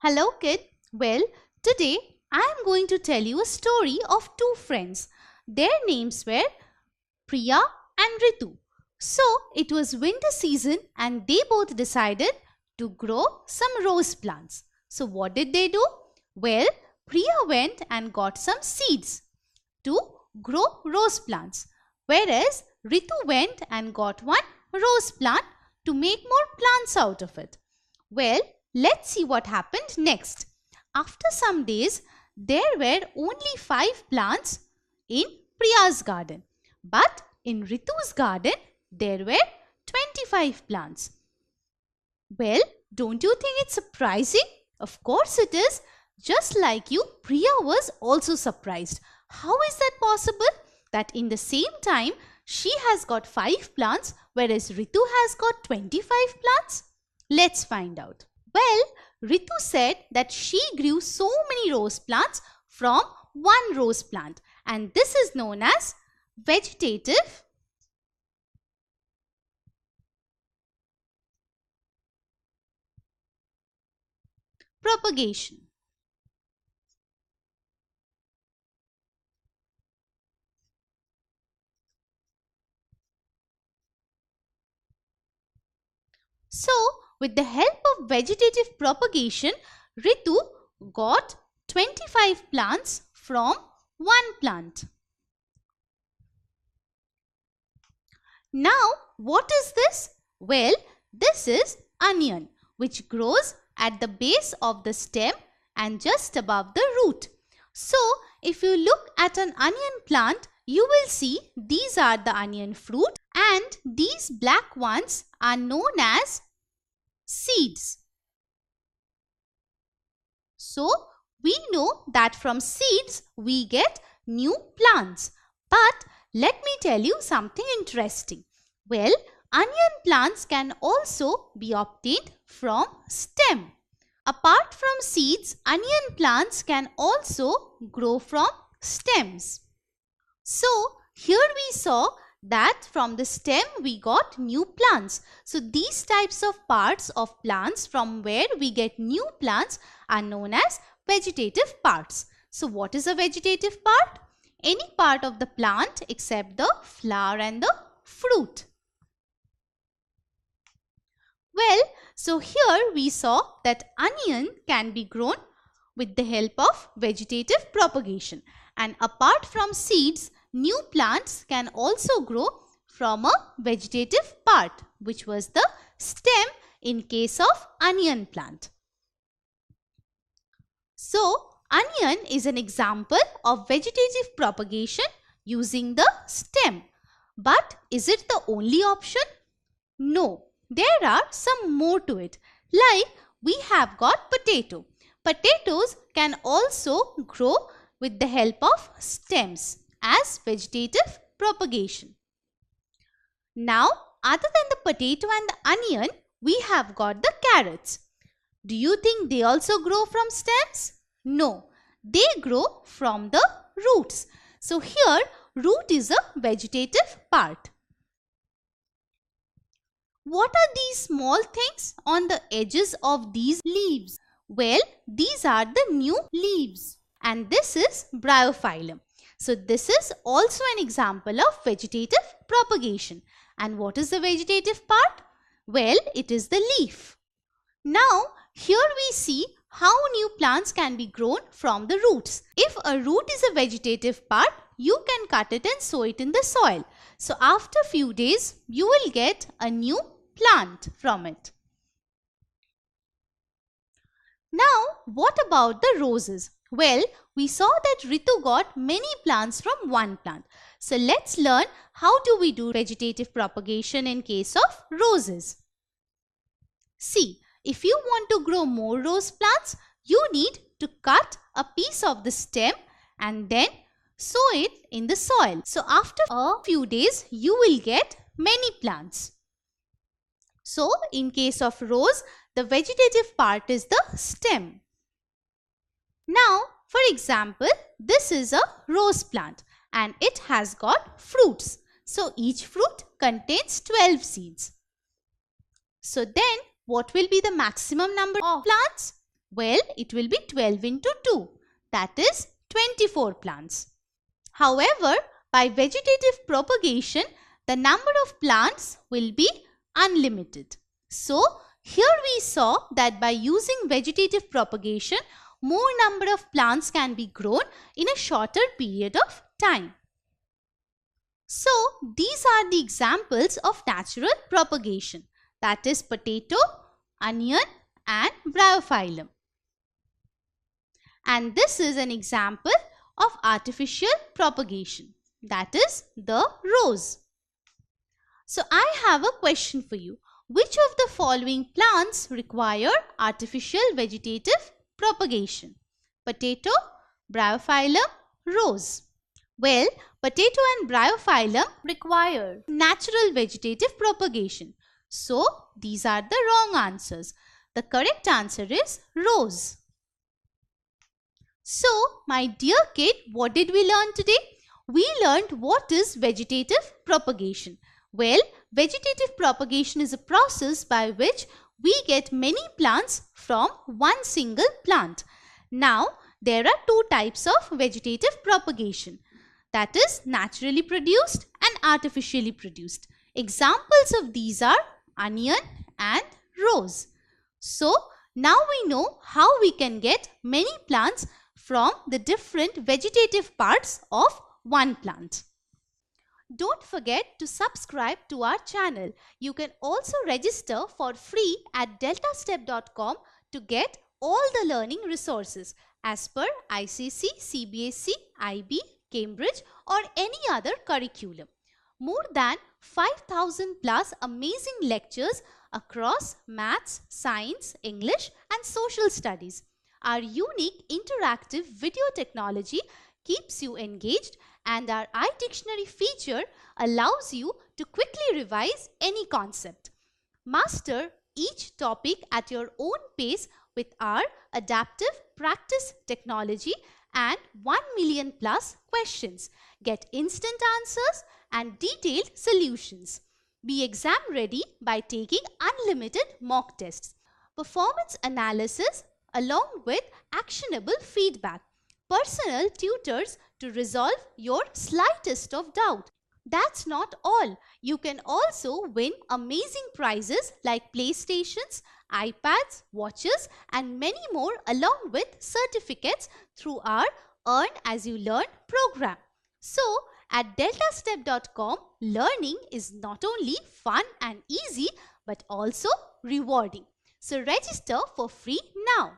Hello kid. Well, today I am going to tell you a story of two friends. Their names were Priya and Ritu. So it was winter season and they both decided to grow some rose plants. So what did they do? Well, Priya went and got some seeds to grow rose plants, whereas Ritu went and got one rose plant to make more plants out of it. Well, let's see what happened next. After some days, there were only 5 plants in Priya's garden, but in Ritu's garden, there were 25 plants. Well, don't you think it's surprising? Of course it is. Just like you, Priya was also surprised. How is that possible? That in the same time, she has got 5 plants, whereas Ritu has got 25 plants? Let's find out. Well, Ritu said that she grew so many rose plants from one rose plant, and this is known as vegetative propagation. So, with the help of vegetative propagation, Ritu got 25 plants from one plant. Now, what is this? Well, this is onion, which grows at the base of the stem and just above the root. So, if you look at an onion plant, you will see these are the onion fruit and these black ones are known as seeds. So, we know that from seeds we get new plants. But let me tell you something interesting. Well, onion plants can also be obtained from stem. Apart from seeds, onion plants can also grow from stems. So, here we saw that from the stem we got new plants. So, these types of parts of plants from where we get new plants are known as vegetative parts. So, what is a vegetative part? Any part of the plant except the flower and the fruit. Well, so here we saw that onion can be grown with the help of vegetative propagation, and apart from seeds, new plants can also grow from a vegetative part, which was the stem in case of onion plant. So, onion is an example of vegetative propagation using the stem. But is it the only option? No, there are some more to it. Like we have got potato. Potatoes can also grow with the help of stems as vegetative propagation. Now, other than the potato and the onion, we have got the carrots. Do you think they also grow from stems? No, they grow from the roots. So here, root is a vegetative part. What are these small things on the edges of these leaves? Well, these are the new leaves, and this is bryophyllum. So this is also an example of vegetative propagation. And what is the vegetative part? Well, it is the leaf. Now, here we see how new plants can be grown from the roots. If a root is a vegetative part, you can cut it and sow it in the soil. So after a few days, you will get a new plant from it. Now, what about the roses? Well, we saw that Ritu got many plants from one plant. So let's learn how do we do vegetative propagation in case of roses. See, if you want to grow more rose plants, you need to cut a piece of the stem and then sow it in the soil. So after a few days, you will get many plants. So in case of rose, the vegetative part is the stem. Now, for example, this is a rose plant and it has got fruits. So each fruit contains 12 seeds. So then, what will be the maximum number of plants? Well, it will be 12 into 2. That is 24 plants. However, by vegetative propagation, the number of plants will be unlimited. So, here we saw that by using vegetative propagation, more number of plants can be grown in a shorter period of time. So, these are the examples of natural propagation, that is potato, onion and bryophyllum. And this is an example of artificial propagation, that is the rose. So, I have a question for you. Which of the following plants require artificial vegetative propagation? Potato, bryophyllum, rose. Well, potato and bryophyllum require natural vegetative propagation. So, these are the wrong answers. The correct answer is rose. So, my dear kid, what did we learn today? We learned what is vegetative propagation. Well, vegetative propagation is a process by which we get many plants from one single plant. Now, there are two types of vegetative propagation. That is naturally produced and artificially produced. Examples of these are onion and rose. So, now we know how we can get many plants from the different vegetative parts of one plant. Don't forget to subscribe to our channel. You can also register for free at deltastep.com to get all the learning resources as per ICC, CBSE, IB, Cambridge or any other curriculum. More than 5,000 plus amazing lectures across maths, science, English and social studies. Our unique interactive video technology keeps you engaged and our iDictionary feature allows you to quickly revise any concept. Master each topic at your own pace with our adaptive practice technology and 1 million plus questions. Get instant answers and detailed solutions. Be exam ready by taking unlimited mock tests, performance analysis along with actionable feedback, personal tutors to resolve your slightest of doubt. That's not all. You can also win amazing prizes like PlayStations, iPads, watches and many more along with certificates through our Earn As You Learn program. So, at deltastep.com, learning is not only fun and easy but also rewarding. So, register for free now.